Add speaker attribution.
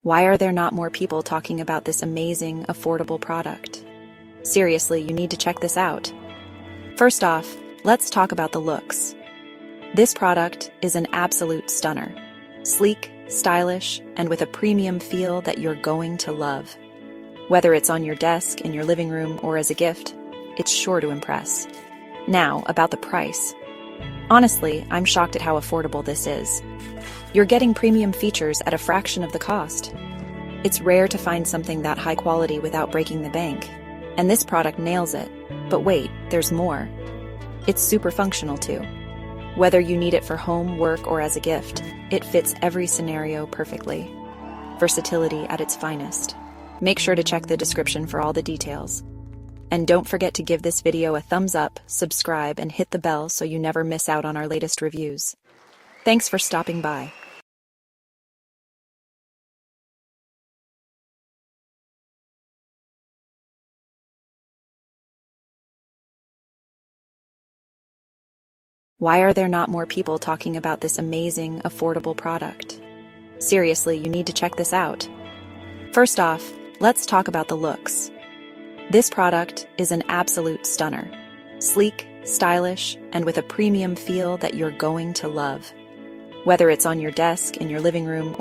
Speaker 1: Why are there not more people talking about this amazing, affordable product? Seriously, you need to check this out. First off, let's talk about the looks. This product is an absolute stunner. Sleek, stylish, and with a premium feel that you're going to love. Whether it's on your desk, in your living room, or as a gift, it's sure to impress. Now, about the price. Honestly, I'm shocked at how affordable this is. You're getting premium features at a fraction of the cost. It's rare to find something that high quality without breaking the bank, and this product nails it. But wait, there's more. It's super functional too. Whether you need it for home, work, or as a gift, it fits every scenario perfectly. Versatility at its finest. Make sure to check the description for all the details. And don't forget to give this video a thumbs up, subscribe, and hit the bell so you never miss out on our latest reviews. Thanks for stopping by. Why are there not more people talking about this amazing, affordable product? Seriously, you need to check this out. First off, let's talk about the looks. This product is an absolute stunner. Sleek, stylish, and with a premium feel that you're going to love. Whether it's on your desk, in your living room,